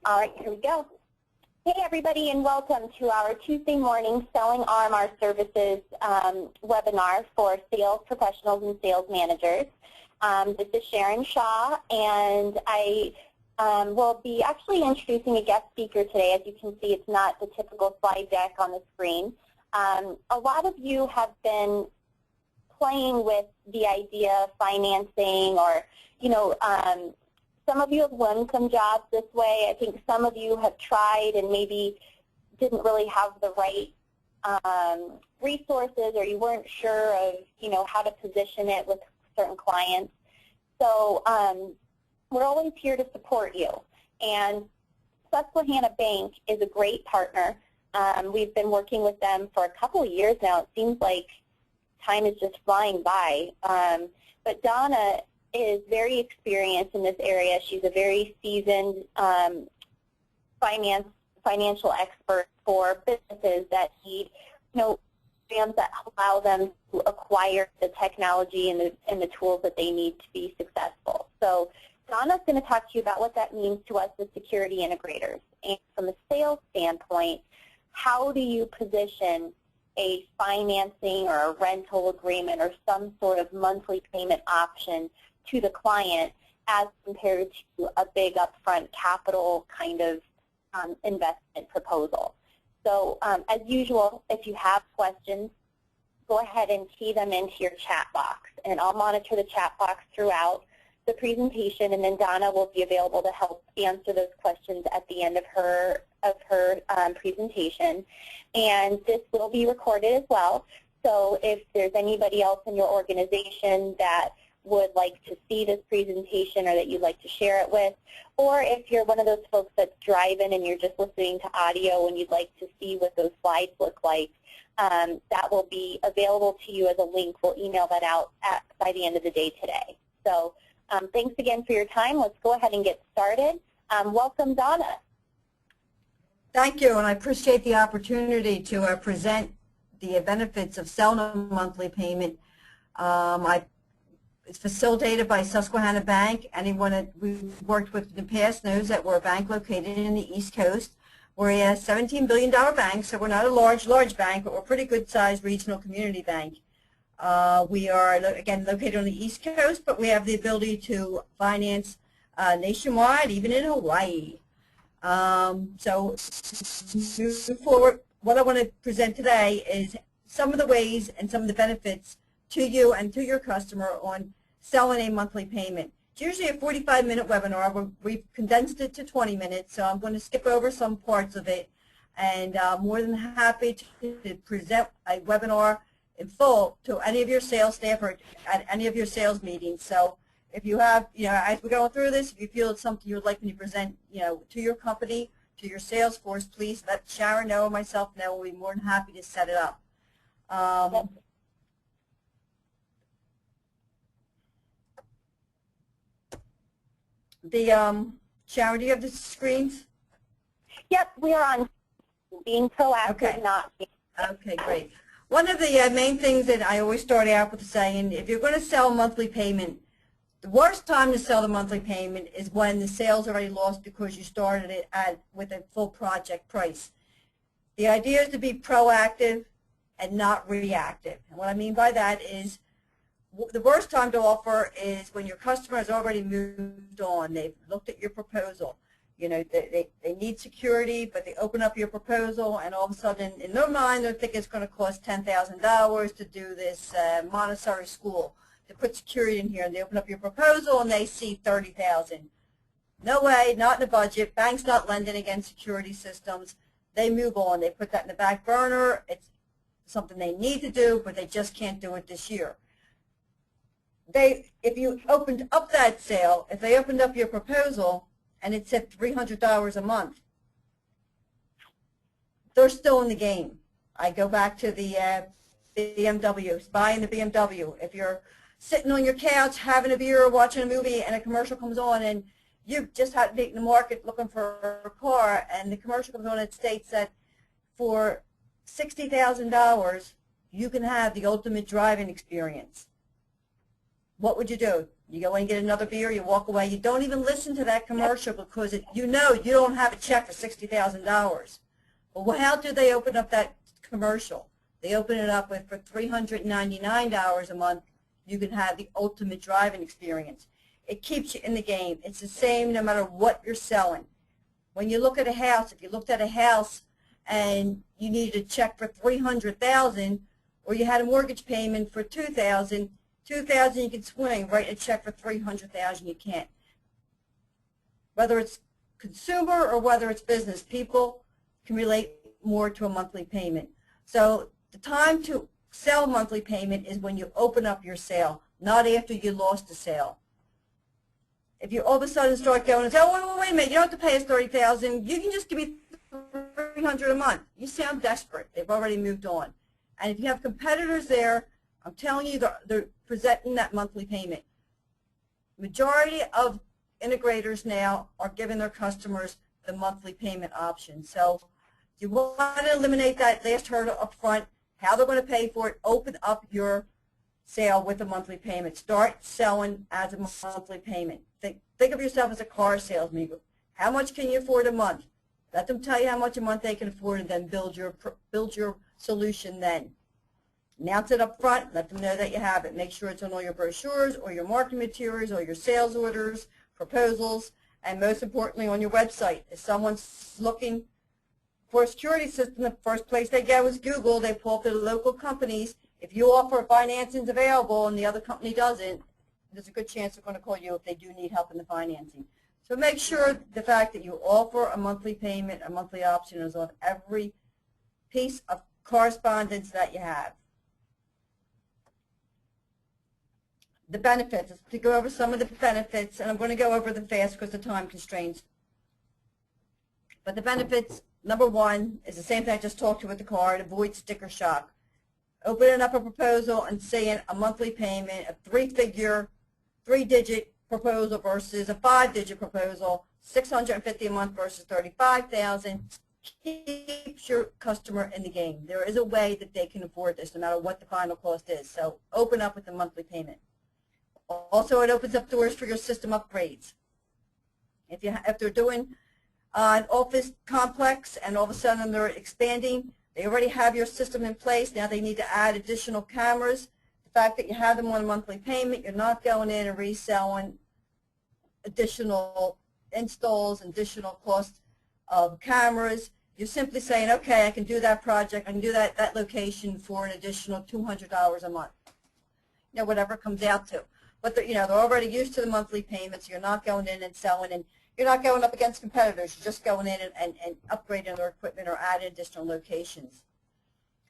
All right, here we go. Hey, everybody, and welcome to our Tuesday morning Selling RMR Services webinar for sales professionals and sales managers. This is Sharon Shaw, and I will be actually introducing a guest speaker today. As you can see, it's not the typical slide deck on the screen. A lot of you have been playing with the idea of financing, or, some of you have won some jobs this way. I think some of you have tried and maybe didn't really have the right resources, or you weren't sure of, how to position it with certain clients. So we're always here to support you. And Susquehanna Bank is a great partner. We've been working with them for a couple of years now. It seems like time is just flying by. But Donna is very experienced in this area. She's a very seasoned financial expert for businesses that need, programs that allow them to acquire the technology and the tools that they need to be successful. So Donna's going to talk to you about what that means to us as security integrators. And from a sales standpoint, how do you position a financing or a rental agreement or some sort of monthly payment option to the client as compared to a big upfront capital kind of investment proposal. So as usual, if you have questions, go ahead and key them into your chat box, and I'll monitor the chat box throughout the presentation, and then Donna will be available to help answer those questions at the end of her presentation. And this will be recorded as well, so if there's anybody else in your organization that would like to see this presentation or that you'd like to share it with, or if you're one of those folks that's driving and you're just listening to audio and you'd like to see what those slides look like, that will be available to you as a link. We'll email that out by the end of the day today. So thanks again for your time. Let's go ahead and get started. Welcome, Donna. Thank you, and I appreciate the opportunity to present the benefits of selling a monthly payment. It's facilitated by Susquehanna Bank. Anyone that we've worked with in the past knows that we're a bank located in the East Coast. We're a $17 billion bank, so we're not a large bank, but we're a pretty good-sized regional community bank. We are, again, located on the East Coast, but we have the ability to finance nationwide, even in Hawaii. So moving forward, what I want to present today is some of the ways and some of the benefits to you and to your customer on selling a monthly payment. It's usually a 45-minute webinar. We've condensed it to 20 minutes, so I'm going to skip over some parts of it, and I'm more than happy to present a webinar in full to any of your sales staff or at any of your sales meetings. So if you have, as we're going through this, if you feel it's something you would like me to present, to your company, to your sales force, please let Sharon know or myself know. We'll be more than happy to set it up. Sharon, do you have the screens? Yep, we are on being proactive, okay. Not being. Okay, great. One of the main things that I always start out with saying, if you're going to sell a monthly payment, the worst time to sell the monthly payment is when the sale's already lost because you started it with a full project price. The idea is to be proactive and not reactive. And what I mean by that is the worst time to offer is when your customer has already moved on. They've looked at your proposal. They need security, but they open up your proposal, and all of a sudden, in their mind, they think it's going to cost $10,000 to do this Montessori school, to put security in here. And they open up your proposal, and they see $30,000. No way, not in the budget. Banks not lending against security systems. They move on. They put that in the back burner. It's something they need to do, but they just can't do it this year. If you opened up that sale, if they opened up your proposal and it said $300 a month, they're still in the game. I go back to the BMW, buying the BMW. If you're sitting on your couch having a beer or watching a movie and a commercial comes on and you just had to be in the market looking for a car, and the commercial comes on and states that for $60,000 you can have the ultimate driving experience, what would you do? You go in and get another beer, you walk away. You don't even listen to that commercial because you know you don't have a check for $60,000. Well, how do they open up that commercial? They open it up with, for $399 a month, you can have the ultimate driving experience. It keeps you in the game. It's the same no matter what you're selling. When you look at a house, if you looked at a house and you needed a check for $300,000, or you had a mortgage payment for $2,000, you can swing, write a check for $300,000. You can't. Whether it's consumer or whether it's business, people can relate more to a monthly payment. So the time to sell monthly payment is when you open up your sale, not after you lost the sale. If you all of a sudden start going and say, oh, wait a minute, you don't have to pay us $30,000, you can just give me $300 a month. You sound desperate. They've already moved on. And if you have competitors there, I'm telling you, they're presenting that monthly payment. Majority of integrators now are giving their customers the monthly payment option. So you want to eliminate that last hurdle up front, how they're going to pay for it, open up your sale with a monthly payment. Start selling as a monthly payment. Think of yourself as a car salesman. How much can you afford a month? Let them tell you how much a month they can afford, and then build your solution then. Announce it up front. Let them know that you have it. Make sure it's on all your brochures or your marketing materials or your sales orders, proposals, and most importantly on your website. If someone's looking for a security system, the first place they go is Google. They pull up the local companies. If you offer financing available and the other company doesn't, there's a good chance they're going to call you if they do need help in the financing. So make sure the fact that you offer a monthly payment, a monthly option is on every piece of correspondence that you have. The benefits, to go over some of the benefits, and I'm going to go over them fast because of time constraints. But the benefits, number one, is the same thing I just talked to with the car. It avoids sticker shock. Opening up a proposal and saying a monthly payment, a three-digit proposal versus a 5-digit proposal, $650 a month versus $35,000, keeps your customer in the game. There is a way that they can afford this no matter what the final cost is. So open up with a monthly payment. Also, it opens up doors for your system upgrades. If they're doing an office complex and all of a sudden they're expanding, they already have your system in place. Now they need to add additional cameras. The fact that you have them on a monthly payment, you're not going in and reselling additional installs, additional cost of cameras. You're simply saying, okay, I can do that project, I can do that location for an additional $200 a month. You know, whatever it comes out to. But they're already used to the monthly payments. You're not going in and selling, and you're not going up against competitors. You're just going in and upgrading their equipment or adding additional locations.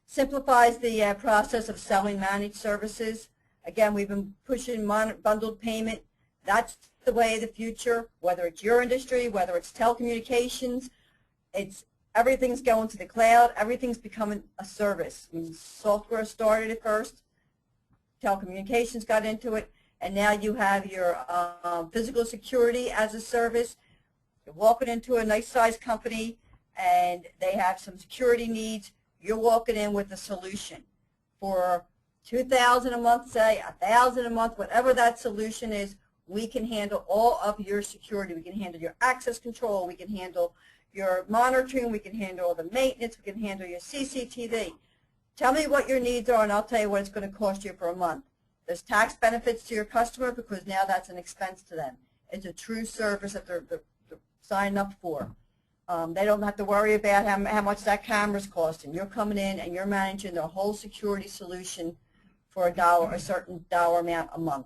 Simplifies the process of selling managed services. Again, we've been pushing bundled payment. That's the way of the future, whether it's your industry, whether it's telecommunications. Everything's going to the cloud. Everything's becoming a service. I mean, software started at first. Telecommunications got into it. And now you have your physical security as a service. You're walking into a nice-sized company, and they have some security needs. You're walking in with a solution for $2,000 a month, say $1,000 a month, whatever that solution is. We can handle all of your security. We can handle your access control. We can handle your monitoring. We can handle the maintenance. We can handle your CCTV. Tell me what your needs are, and I'll tell you what it's going to cost you for a month. There's tax benefits to your customer because now that's an expense to them. It's a true service that they're signing up for. They don't have to worry about how much that camera's costing. You're coming in and you're managing the whole security solution for a certain dollar amount a month.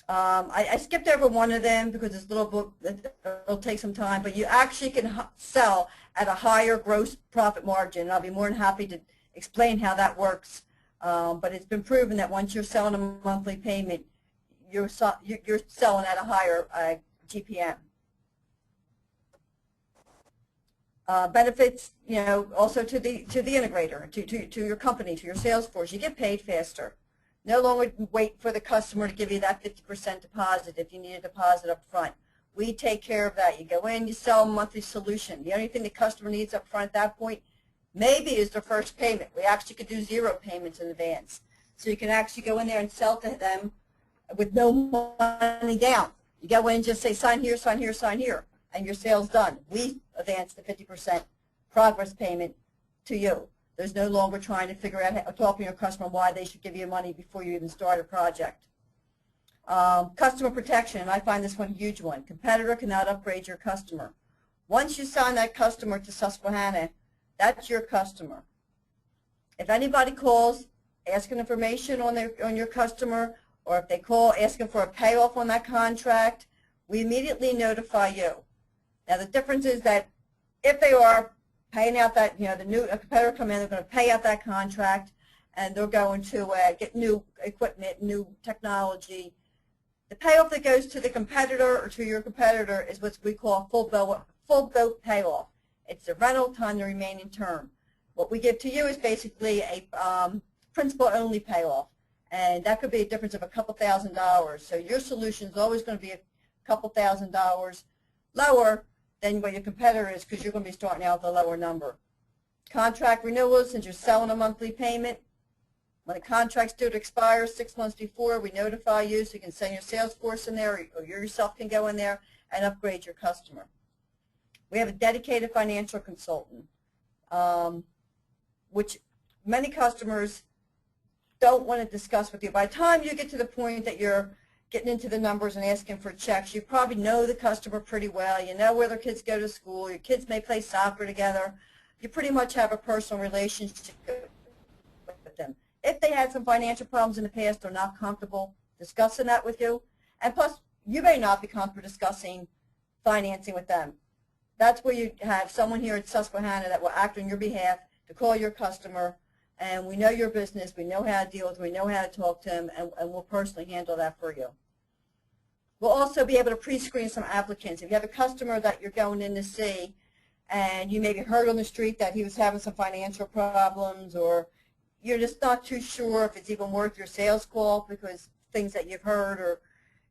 I skipped over one of them because it's a little book it'll take some time, but you actually can sell at a higher gross profit margin, and I'll be more than happy to explain how that works. But it's been proven that once you're selling a monthly payment, you're selling at a higher GPM. Benefits, also to the integrator, to your company, to your sales force. You get paid faster. No longer wait for the customer to give you that 50% deposit if you need a deposit up front. We take care of that. You go in, you sell a monthly solution. The only thing the customer needs up front at that point maybe is their first payment. We actually could do 0 payments in advance. So you can actually go in there and sell to them with no money down. You go in and just say sign here, sign here, sign here, and your sale's done. We advance the 50% progress payment to you. There's no longer trying to figure out, talking to your customer why they should give you money before you even start a project. Customer protection, and I find this one a huge one. Competitor cannot upgrade your customer. Once you sign that customer to Susquehanna, that's your customer. If anybody calls asking information on your customer, or if they call asking for a payoff on that contract, we immediately notify you. Now the difference is that if they are paying out that, the new competitor come in, they're going to pay out that contract, and they're going to get new equipment, new technology. The payoff that goes to the competitor or to your competitor is what we call full boat payoff. It's the rental time, the remaining term. What we give to you is basically a principal-only payoff, and that could be a difference of a couple $1,000s. So your solution is always going to be a couple $1,000s lower than what your competitor is, because you're going to be starting out with a lower number. Contract renewals, since you're selling a monthly payment, when a contract's due to expire 6 months before, we notify you, so you can send your sales force in there, or you yourself can go in there and upgrade your customer. We have a dedicated financial consultant, which many customers don't want to discuss with you. By the time you get to the point that you're getting into the numbers and asking for checks, you probably know the customer pretty well. You know where their kids go to school. Your kids may play soccer together. You pretty much have a personal relationship with them. If they had some financial problems in the past, they're not comfortable discussing that with you. And plus, you may not be comfortable discussing financing with them. That's where you have someone here at Susquehanna that will act on your behalf to call your customer, and we know your business, we know how to deal with them, we know how to talk to them, and we'll personally handle that for you. We'll also be able to pre-screen some applicants. If you have a customer that you're going in to see, and you maybe heard on the street that he was having some financial problems, or you're just not too sure if it's even worth your sales call because things that you've heard, or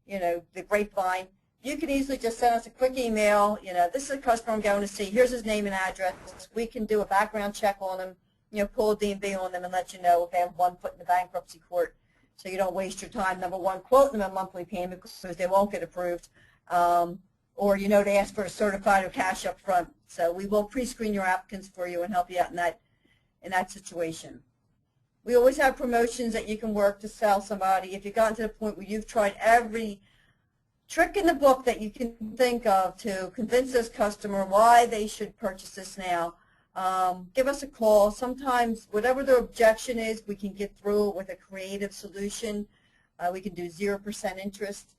the grapevine, you can easily just send us a quick email. This is a customer I'm going to see. Here's his name and address. We can do a background check on him, pull a D&B on them and let you know if they have one foot in the bankruptcy court, so you don't waste your time, number one, quoting them a monthly payment because they won't get approved, or they ask for a certified or cash up front. So we will pre-screen your applicants for you and help you out in that situation. We always have promotions that you can work to sell somebody. If you've gotten to the point where you've tried every trick in the book that you can think of to convince this customer why they should purchase this now, give us a call. Sometimes whatever their objection is, we can get through it with a creative solution. We can do 0% interest.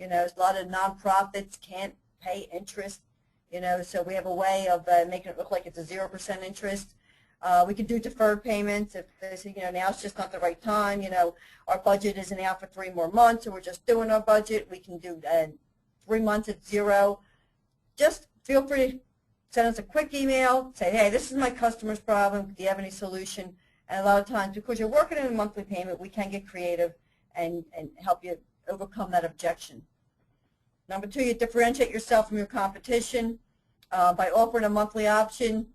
A lot of nonprofits can't pay interest, so we have a way of making it look like it's a 0% interest. We can do deferred payments if they say, now it's just not the right time, our budget isn't out for 3 more months, or we're just doing our budget. We can do 3 months at 0. Just feel free to send us a quick email, say, hey, this is my customer's problem. Do you have any solution? And a lot of times, because you're working in a monthly payment, we can get creative and help you overcome that objection. Number 2, you differentiate yourself from your competition by offering a monthly option.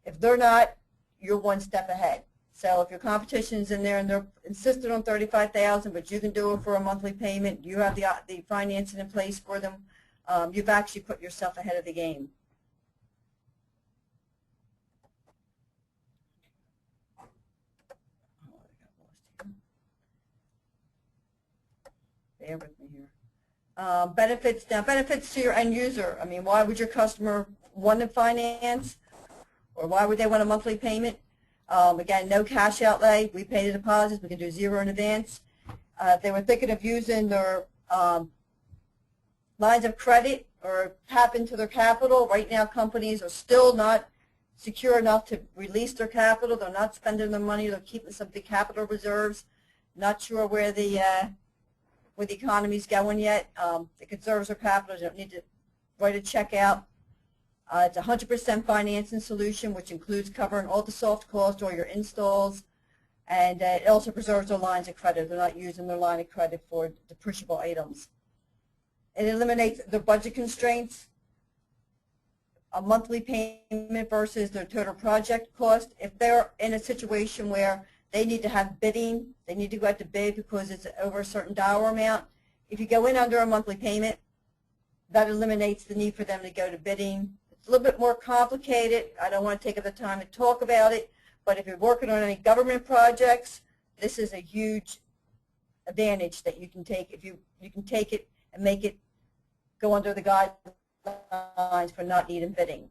If they're not, you're one step ahead. So if your competition's in there and they're insistent on $35,000, but you can do it for a monthly payment, you have the financing in place for them, you've actually put yourself ahead of the game. Bear with me here. Benefits. Now, benefits to your end user. I mean, why would your customer want to finance? Or why would they want a monthly payment? Again, no cash outlay. We pay the deposits. We can do 0 in advance. If they were thinking of using their lines of credit or tap into their capital, right now companies are still not secure enough to release their capital. They're not spending their money. They're keeping some big capital reserves. Not sure where the economy's going yet. It conserves their capital. You don't need to write a check out. It's a 100% financing solution, which includes covering all the soft costs, all your installs, and it also preserves their lines of credit. They're not using their line of credit for depreciable items. It eliminates the budget constraints, a monthly payment versus their total project cost. If they're in a situation where they need to have bidding. They need to go out to bid because it's over a certain dollar amount. If you go in under a monthly payment, that eliminates the need for them to go to bidding. It's a little bit more complicated. I don't want to take up the time to talk about it, but if you're working on any government projects, this is a huge advantage that you can take. If you can take it and make it go under the guidelines for not needing bidding.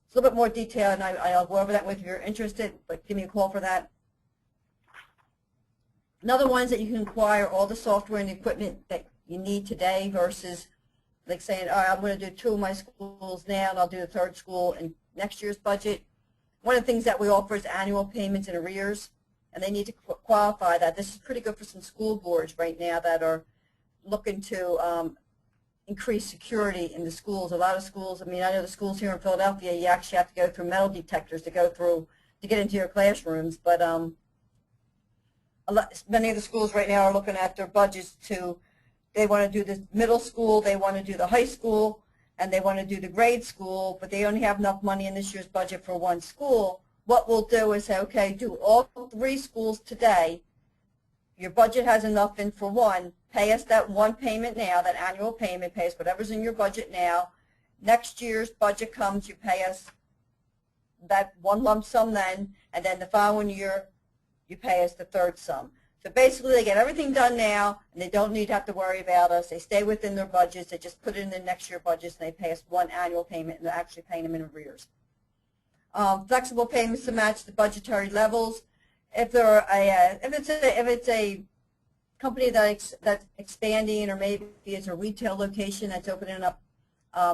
It's a little bit more detailed, and I'll go over that with you if you're interested, but give me a call for that. Another one is that you can acquire all the software and equipment that you need today versus like saying, all right, I'm going to do 2 of my schools now, and I'll do the 3rd school in next year's budget. One of the things that we offer is annual payments in arrears, and they need to qualify that. This is pretty good for some school boards right now that are looking to increase security in the schools. A lot of schools, I mean, I know the schools here in Philadelphia, you actually have to go through metal detectors to get into your classrooms, but many of the schools right now are looking at their budgets they want to do the middle school, they want to do the high school, and they want to do the grade school, but they only have enough money in this year's budget for 1 school. What we'll do is say, okay, do all 3 schools today. Your budget has enough in for 1. Pay us that 1 payment now, that annual payment. Pay us whatever's in your budget now. Next year's budget comes, you pay us that 1 lump sum then, and then the following year you pay us the 3rd sum. So basically they get everything done now, and they don't need to have to worry about us. They stay within their budgets. They just put it in the next year budgets, and they pay us 1 annual payment, and they're actually paying them in arrears. Flexible payments to match the budgetary levels. If it's a company that's expanding, or maybe it's a retail location that's opening up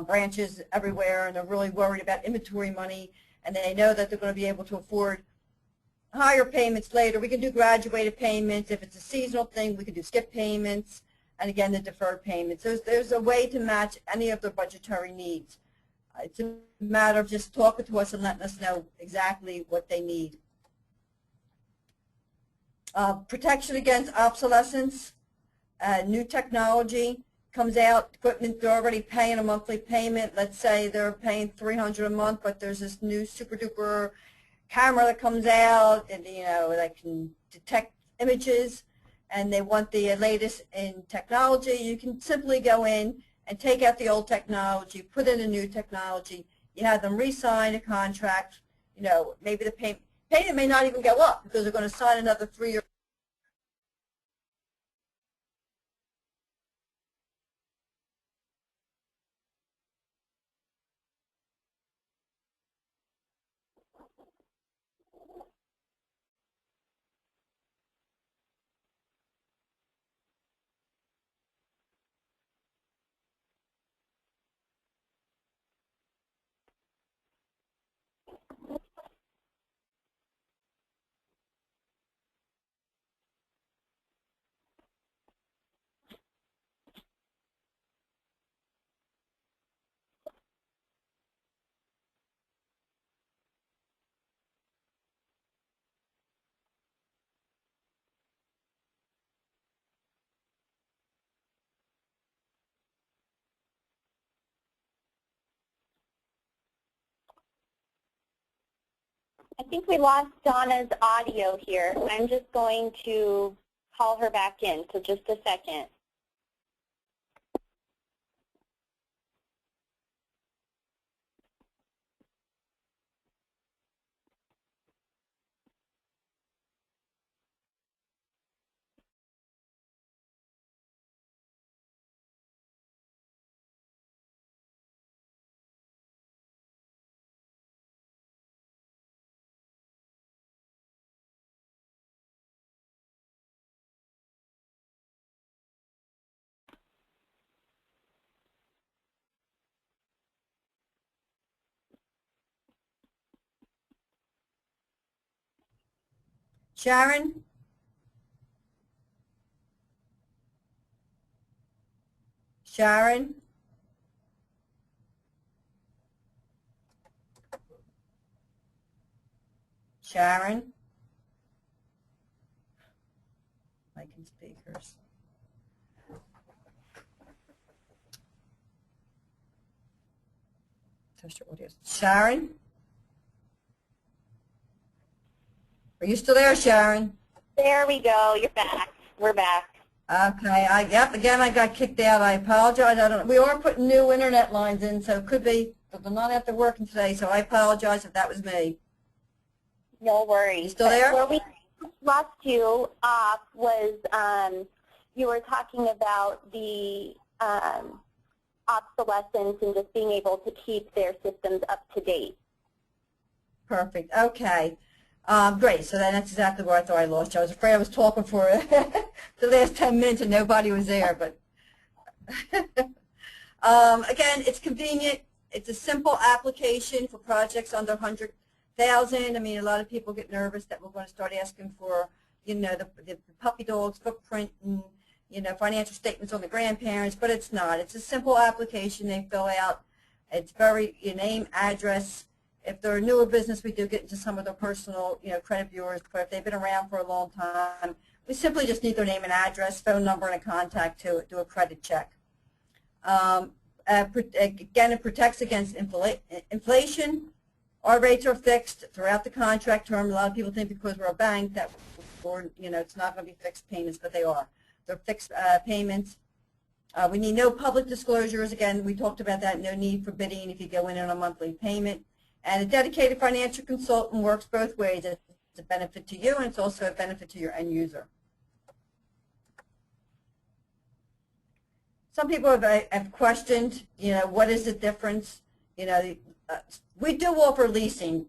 branches everywhere, and they're really worried about inventory money, and they know that they're going to be able to afford higher payments later, we can do graduated payments. If it's a seasonal thing, we can do skip payments, and again, the deferred payments. There's a way to match any of their budgetary needs. It's a matter of just talking to us and letting us know exactly what they need. Protection against obsolescence. New technology comes out, equipment, they're already paying a monthly payment. Let's say they're paying $300 a month, but there's this new super duper camera that comes out, and that can detect images, and they want the latest in technology. You can simply go in and take out the old technology, put in a new technology. You have them re-sign a contract. Maybe the payment may not even go up because they're going to sign another 3-year. I think we lost Donna's audio here. I'm just going to call her back in, so just a second. Sharon? Sharon? Sharon? Mic and speakers. Sharon? Are you still there, Sharon? There we go. You're back. We're back. Okay. Yep. Again, I got kicked out. I apologize. I don't. We are putting new internet lines in, so it could be, but they're not after working today. So I apologize if that was me. No worries. You still there? Where we lost you off was you were talking about the obsolescence and just being able to keep their systems up to date. Perfect. Okay. Great. So then that's exactly where I thought I lost you. I was afraid I was talking for the last 10 minutes and nobody was there. But again, it's convenient. It's a simple application for projects under 100,000. I mean, a lot of people get nervous that we're going to start asking for, you know, the puppy dog's footprint and, you know, financial statements on the grandparents, but it's not. It's a simple application they fill out. It's very, your name, address. If they're a newer business, we do get into some of their personal, you know, credit bureaus, but if they've been around for a long time, we simply just need their name and address, phone number, and a contact to do a credit check. Again, it protects against inflation. Our rates are fixed throughout the contract term. A lot of people think because we're a bank that, you know, it's not going to be fixed payments, but they are. They're fixed payments. We need no public disclosures. Again, we talked about that. No need for bidding if you go in on a monthly payment. And a dedicated financial consultant works both ways. It's a benefit to you, and it's also a benefit to your end user. Some people have questioned, you know, what is the difference? You know, we do offer leasing.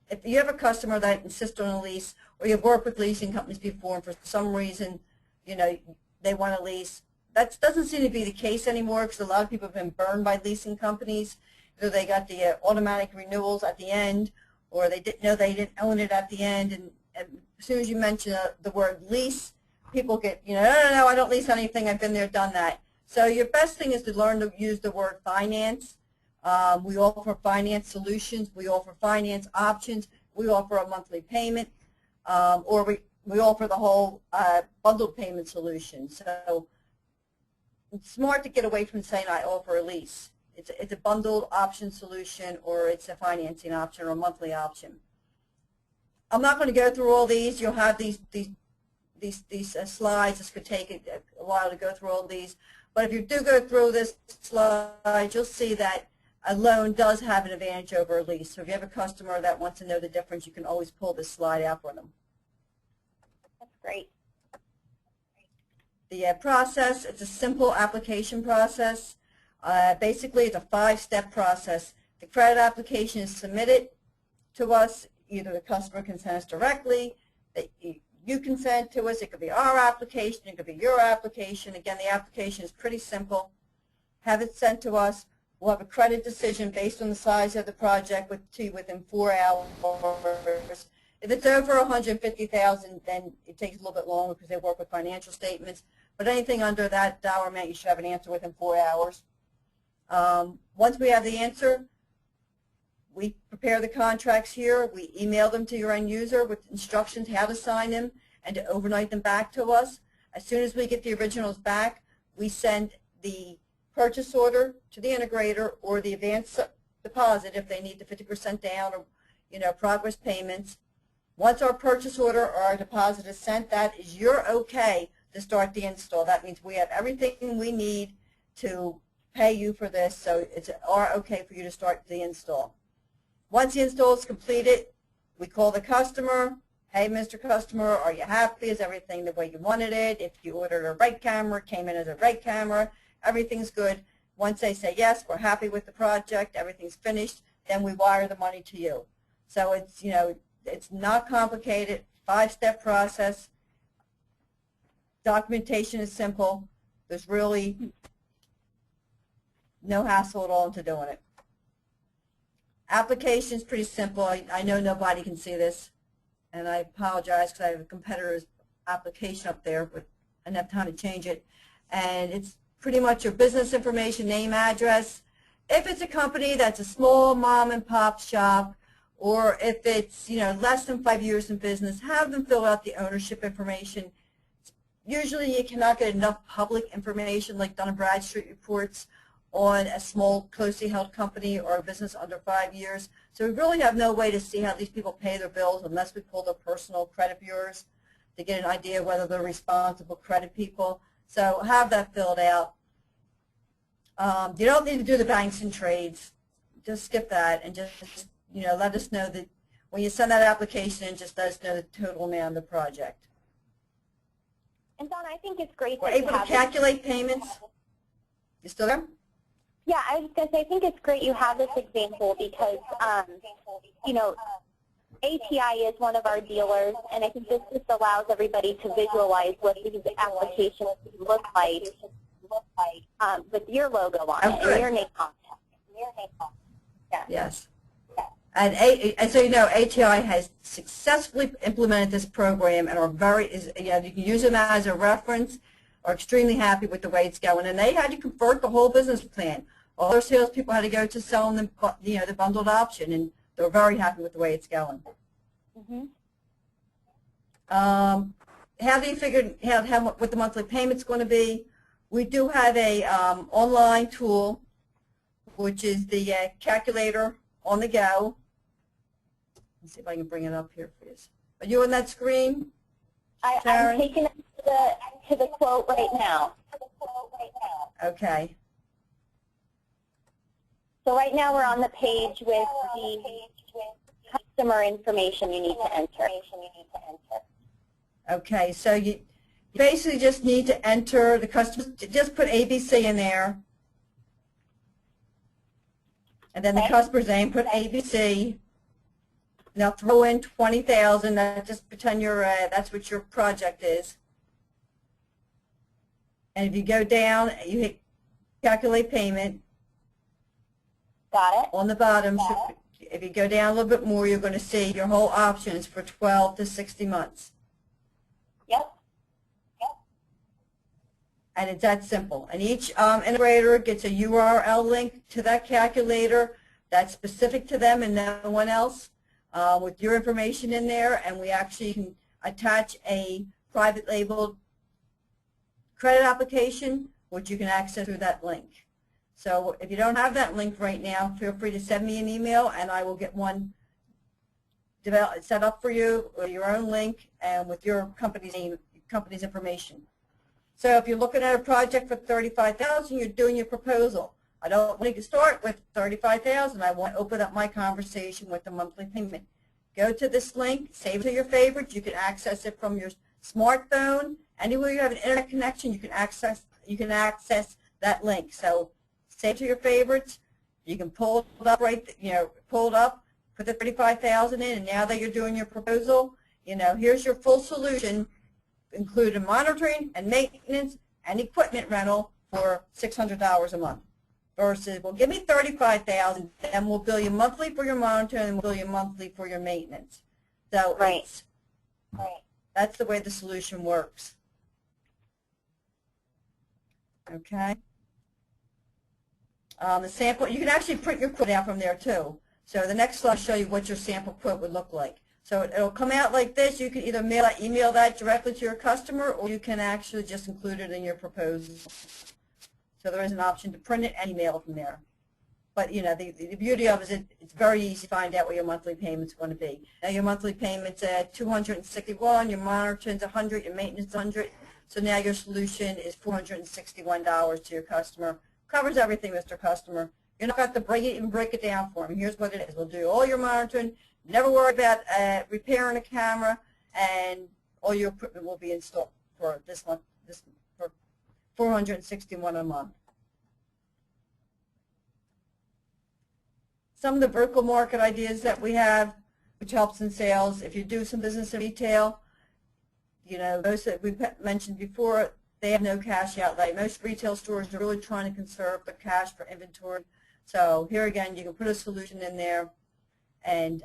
If you have a customer that insists on a lease, or you've worked with leasing companies before, and for some reason, you know, they want to lease, that doesn't seem to be the case anymore because a lot of people have been burned by leasing companies. Either they got the automatic renewals at the end, or they didn't know they didn't own it at the end. And as soon as you mention the word lease, people get, you know, no, I don't lease anything. I've been there, done that. So your best thing is to learn to use the word finance. We offer finance solutions. We offer finance options. We offer a monthly payment, or we offer the whole bundled payment solution. So it's smart to get away from saying I offer a lease. It's a bundled option solution, or it's a financing option or a monthly option. I'm not going to go through all these. You'll have these slides. This could take a while to go through all these. But if you do go through this slide, you'll see that a loan does have an advantage over a lease. So if you have a customer that wants to know the difference, you can always pull this slide out for them. That's great. The process, it's a simple application process. Basically, it's a 5-step process. The credit application is submitted to us. Either the customer can send us directly, you can send to us. It could be our application. It could be your application. Again, the application is pretty simple. Have it sent to us. We'll have a credit decision based on the size of the project within 4 hours. If it's over $150,000, then it takes a little bit longer because they work with financial statements. But anything under that dollar amount, you should have an answer within 4 hours. Once we have the answer, we prepare the contracts here. We email them to your end user with instructions how to sign them and to overnight them back to us. As soon as we get the originals back, we send the purchase order to the integrator or the advance deposit if they need the 50% down or, you know, progress payments. Once our purchase order or our deposit is sent, that is your okay to start the install. That means we have everything we need to pay you for this, so it's our okay for you to start the install. Once the install is completed, we call the customer. Hey, Mr. Customer, are you happy? Is everything the way you wanted it? If you ordered a REG camera, came in as a REG camera, everything's good. Once they say yes, we're happy with the project, everything's finished, then we wire the money to you. So it's, you know, it's not complicated, 5-step process. Documentation is simple. There's really no hassle at all into doing it. Application is pretty simple. I know nobody can see this, and I apologize because I have a competitor's application up there, but I didn't have time to change it. And it's pretty much your business information, name, address. If it's a company that's a small mom and pop shop, or if it's, you know, less than 5 years in business, have them fill out the ownership information. Usually you cannot get enough public information like Dun & Bradstreet reports on a small, closely held company or a business under 5 years. So we really have no way to see how these people pay their bills unless we pull their personal credit bureaus. to get an idea of whether they're responsible credit people. So have that filled out. You don't need to do the banks and trades. Just skip that and just let us know that when you send that application in, just let us know the total amount of the project. And Donna, I think it's great We're that able to calculate payments. You still there? Yeah, I was just going to say, I think it's great you have this example because, ATI is one of our dealers, and I think this just allows everybody to visualize what these applications look like with your logo on it and your name on it. Yeah. Yes. And so ATI has successfully implemented this program and you can use them as a reference, are extremely happy with the way it's going. And they had to convert the whole business plan. All their salespeople had to go to selling them, the bundled option, and they're very happy with the way it's going. Mm-hmm. How do you figure what the monthly payment's going to be? We do have a online tool, which is the calculator on the go. Let's see if I can bring it up here for you. Are you on that screen, I'm taking it to the quote right now. Okay. So right now we're on the page with the customer information you need to enter. Okay, so you basically just need to enter the customer, just put ABC in there. And then the customer's name, put ABC. Now throw in 20,000. Just pretend that's what your project is. And if you go down, you hit calculate payment. Got it. On the bottom, so if you go down a little bit more, you're going to see your whole options for 12 to 60 months. Yep. And it's that simple. And each integrator gets a URL link to that calculator that's specific to them and no one else, with your information in there. And we actually can attach a private labeled credit application, which you can access through that link. So if you don't have that link right now, feel free to send me an email and I will get one set up for you with your own link and with your company's name, company's information. So if you're looking at a project for $35,000, you're doing your proposal. I don't want to start with $35,000. I want to open up my conversation with the monthly payment. Go to this link, save it to your favorites. You can access it from your smartphone. Anywhere you have an internet connection, you can access that link. So save to your favorites. You can pull it up pull it up, put the $35,000 in, and now that you're doing your proposal, here's your full solution, including monitoring and maintenance and equipment rental for $600 a month. Versus, well, give me $35,000, then we'll bill you monthly for your monitoring and we'll bill you monthly for your maintenance. So that's the way the solution works. Okay. The sample, you can actually print your quote out from there too. So the next slide will show you what your sample quote would look like. So it'll come out like this. You can either email that directly to your customer, or you can actually just include it in your proposal. So there is an option to print it and email from there. But the beauty of it is it's very easy to find out what your monthly payment's going to be. Now your monthly payment's at $261, your monitoring's $100, your maintenance $100. So now your solution is $461 to your customer. Covers everything, Mr. Customer. You're not going to have to even break it down for them. Here's what it is. We'll do all your monitoring. Never worry about repairing a camera, and all your equipment will be installed for this month. For $461 a month. Some of the vertical market ideas that we have, which helps in sales. If you do some business in retail, those that we've mentioned before, they have no cash outlay. Most retail stores are really trying to conserve the cash for inventory. So here again, you can put a solution in there and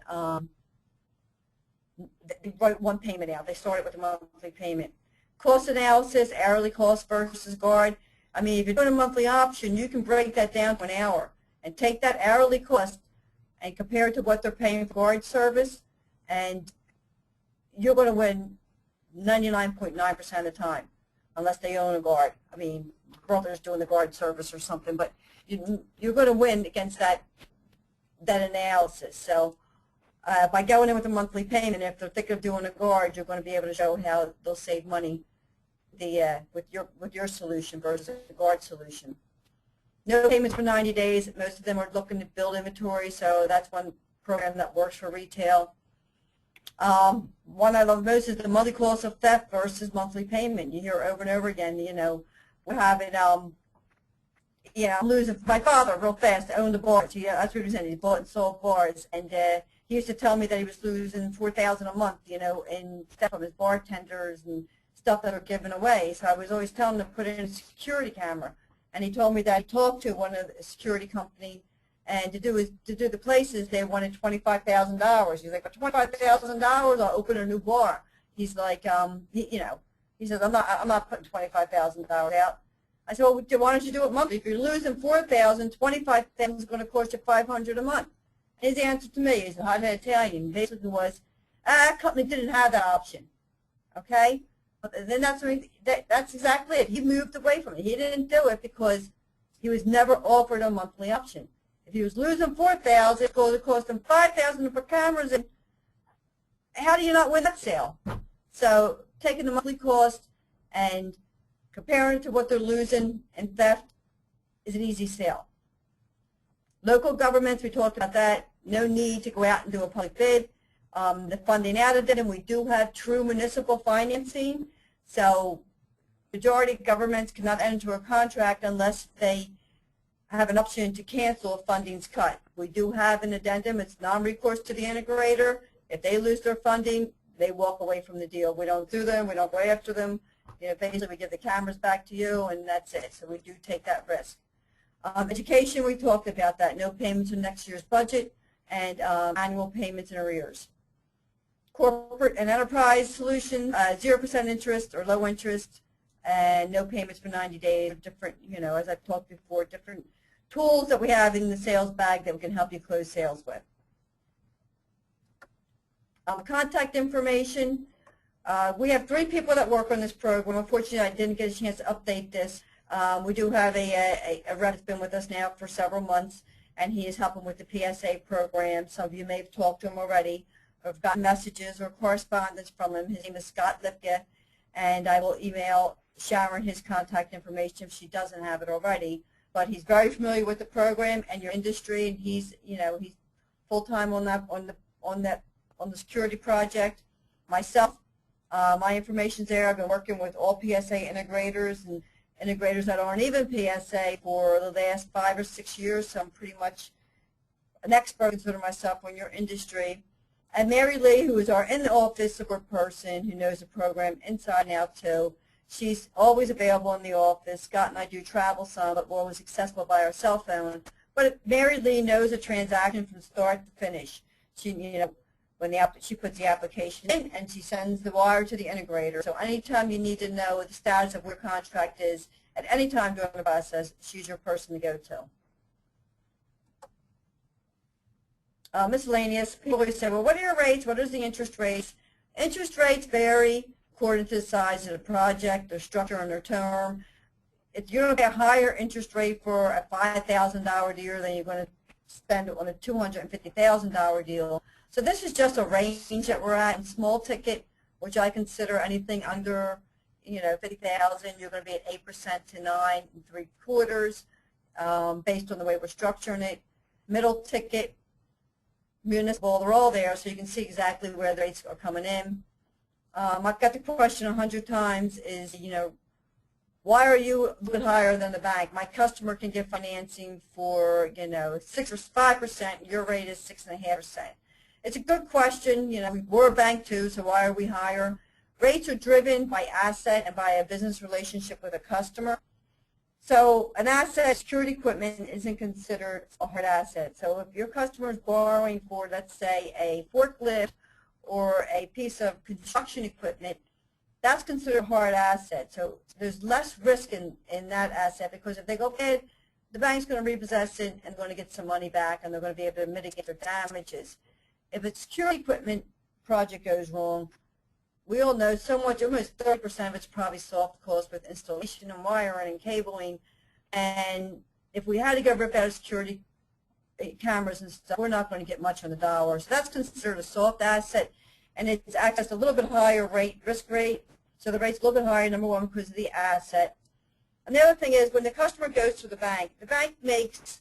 write one payment out. They started with a monthly payment. Cost analysis, hourly cost versus guard. I mean, if you're doing a monthly option, you can break that down to an hour and take that hourly cost and compare it to what they're paying for guard service, and you're going to win 99.9% of the time, unless they own a guard. I mean, brother's doing the guard service or something, but you're going to win against that analysis. So By going in with a monthly payment, if they're thinking of doing a guard, you're going to be able to show how they'll save money with your solution versus the guard solution. No payments for 90 days. Most of them are looking to build inventory, so that's one program that works for retail. One I love most is the monthly cost of theft versus monthly payment. You hear over and over again, we're having, I'm losing my father real fast, owned the bars. That's what he was saying. He bought and sold bars, and he used to tell me that he was losing $4,000 a month, in stuff from his bartenders and stuff that are given away. So I was always telling him to put in a security camera. And he told me that he talked to one of the security company, and to do the places, they wanted $25,000. He's like, for $25,000, I'll open a new bar. He's like, he says, I'm not putting $25,000 out. I said, well, why don't you do it monthly? If you're losing $4,000, $25,000 is going to cost you $500 a month. His answer to me is a hot-headed Italian. Basically was, that company didn't have that option. Okay? But then that's exactly it. He moved away from it. He didn't do it because he was never offered a monthly option. If he was losing $4,000, it's going to cost him $5,000 to put cameras in. How do you not win that sale? So taking the monthly cost and comparing it to what they're losing in theft is an easy sale. Local governments, we talked about that. No need to go out and do a public bid. The funding out of it, and we do have true municipal financing. So majority of governments cannot enter a contract unless they have an option to cancel if funding's cut. We do have an addendum. It's non-recourse to the integrator. If they lose their funding, they walk away from the deal. We don't sue them. We don't go after them. Basically, we give the cameras back to you, and that's it. So we do take that risk. Education, we talked about that. No payments in next year's budget, and annual payments in arrears. Corporate and enterprise solution, 0% interest or low interest, and no payments for 90 days. Different, as I've talked before, different tools that we have in the sales bag that we can help you close sales with. Contact information. We have 3 people that work on this program. Unfortunately, I didn't get a chance to update this. We do have a rep that's been with us now for several months, and he is helping with the PSA program. Some of you may have talked to him already. I've gotten messages or correspondence from him. His name is Scott Lipke, and I will email Sharon his contact information if she doesn't have it already. But he's very familiar with the program and your industry, and he's full-time on the security project. Myself, my information's there. I've been working with all PSA integrators and integrators that aren't even PSA for the last 5 or 6 years, so I'm pretty much an expert, consider myself, on your industry. And Mary Lee, who is our in-the-office support person who knows the program inside and out too, she's always available in the office. Scott and I do travel some, but we're always accessible by our cell phone. But Mary Lee knows a transaction from start to finish. She, when she puts the application in, and she sends the wire to the integrator. So anytime you need to know what the status of your contract is, at any time during the process, she's your person to go to. Miscellaneous. People always say, well, what are your rates? What is the interest rates? Interest rates vary according to the size of the project, their structure, and their term. If you're going to pay a higher interest rate for a $5,000 deal than you're going to spend on a $250,000 deal. So this is just a range that we're at in small ticket, which I consider anything under, $50,000. You're going to be at 8% to 9 3/4, based on the way we're structuring it. Middle ticket, municipal, they're all there, so you can see exactly where the rates are coming in. I've got the question 100 times is, why are you a little bit higher than the bank? My customer can get financing for, 6 or 5%. Your rate is 6.5%. It's a good question. We're a bank too, so why are we higher? Rates are driven by asset and by a business relationship with a customer. So an asset, security equipment, isn't considered a hard asset. So if your customer is borrowing for, let's say, a forklift or a piece of construction equipment, that's considered a hard asset. So there's less risk in that asset, because if they go bad, the bank's going to repossess it and going to get some money back, and they're going to be able to mitigate their damages. If a security equipment project goes wrong, we all know so much, almost 30% of it's probably soft cost with installation and wiring and cabling. And if we had to go rip out a security cameras and stuff, we're not going to get much on the dollar. So that's considered a soft asset, and it's accessed a little bit higher risk rate. So the rate's a little bit higher, number one, because of the asset. And the other thing is, when the customer goes to the bank makes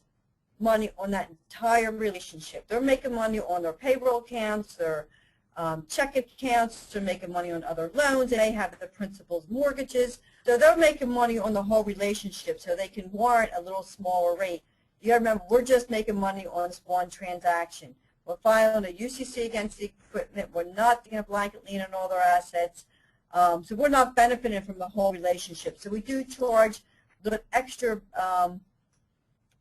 money on that entire relationship. They're making money on their payroll accounts, their check accounts, they're making money on other loans, and they have the principal's mortgages. So they're making money on the whole relationship, so they can warrant a little smaller rate. You got to remember, we're just making money on this one transaction. We're filing a UCC against the equipment. We're not taking a blanket lien on all their assets. So we're not benefiting from the whole relationship. So we do charge the extra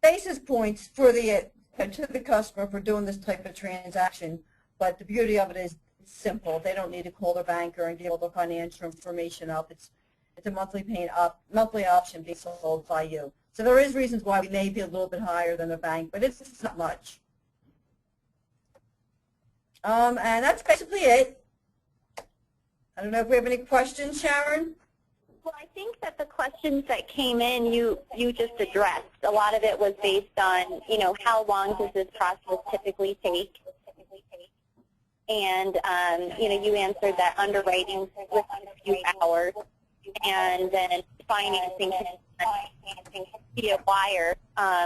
basis points for to the customer for doing this type of transaction. But the beauty of it is it's simple. They don't need to call their banker and get all the financial information up. It's a monthly option being sold by you. So there is reasons why we may be a little bit higher than the bank, but it's not much. And that's basically it. I don't know if we have any questions, Sharon? Well, I think that the questions that came in, you just addressed. A lot of it was based on, how long does this process typically take? And, you answered that underwriting within a few hours, and then financing can be a wire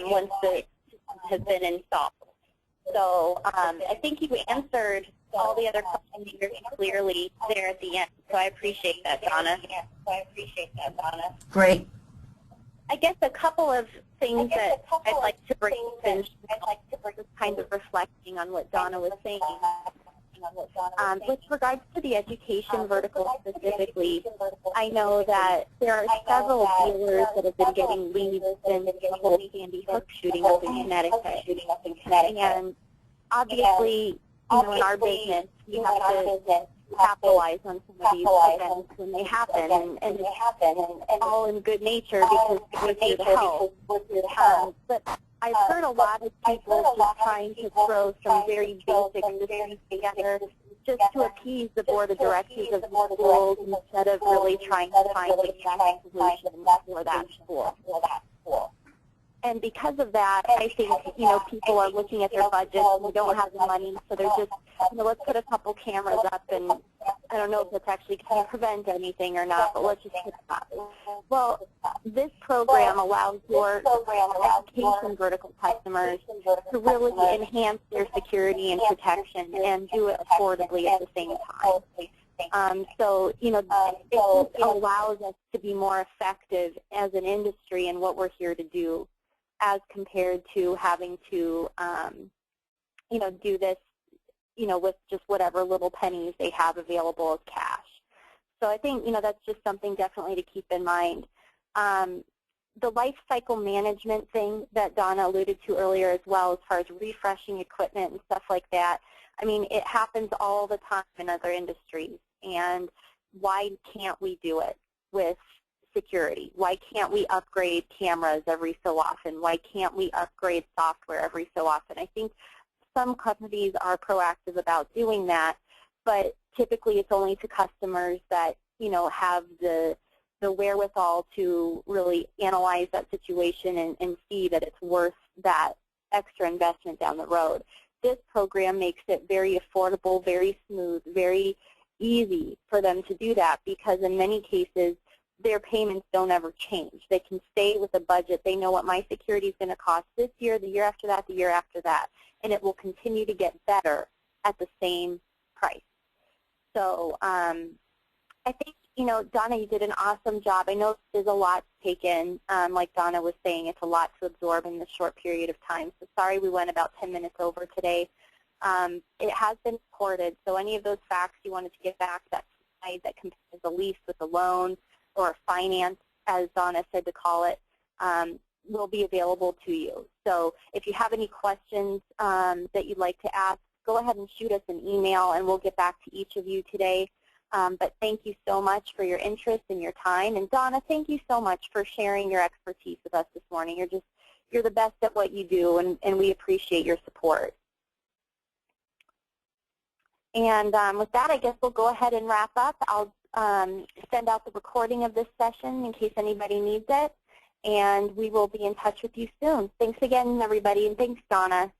once the system has been installed. So I think you answered all the other questions very clearly there at the end. So I appreciate that, Donna. Great. I guess a couple of things that I'd like to bring in, just kind of reflecting on what Donna was saying. With regards to the education vertical specifically, I know that there are several dealers that have been getting leads in the whole Sandy Hook shooting up in Connecticut. And obviously, in our business, we have to capitalize on some of these events when they happen, and all in good nature because we're here to help. But I've heard a lot of people just trying to throw some very basic systems together just to appease the board of directors of the schools instead of really trying to find a solution for that school. And because of that, I think, people are looking at their budgets and they don't have the money, so they're just, let's put a couple cameras up, and I don't know if it's actually going to prevent anything or not, but let's just put it up. Well, this program allows your education vertical customers to really enhance their security and protection and do it affordably at the same time. So, it just allows us to be more effective as an industry in what we're here to do, as compared to having to, do this, with just whatever little pennies they have available as cash. So I think, that's just something definitely to keep in mind. The life cycle management thing that Donna alluded to earlier as well, as far as refreshing equipment and stuff like that, I mean, it happens all the time in other industries. And why can't we do it with security? Why can't we upgrade cameras every so often? Why can't we upgrade software every so often? I think some companies are proactive about doing that, but typically it's only to customers that, have the wherewithal to really analyze that situation and see that it's worth that extra investment down the road. This program makes it very affordable, very smooth, very easy for them to do that, because in many cases their payments don't ever change. They can stay with a budget. They know what my security is going to cost this year, the year after that, the year after that, and it will continue to get better at the same price. So I think, Donna, you did an awesome job. I know there's a lot to take in. Like Donna was saying, it's a lot to absorb in this short period of time. So sorry we went about 10 minutes over today. It has been recorded, so any of those facts you wanted to get back, that slide that compares the lease with the loan, or finance, as Donna said to call it, will be available to you. So if you have any questions that you'd like to ask, go ahead and shoot us an email, and we'll get back to each of you today. But thank you so much for your interest and your time. And Donna, thank you so much for sharing your expertise with us this morning. You're the best at what you do, and we appreciate your support. And with that, I guess we'll go ahead and wrap up. I'll send out the recording of this session in case anybody needs it. and we will be in touch with you soon. Thanks again, everybody, and thanks, Donna.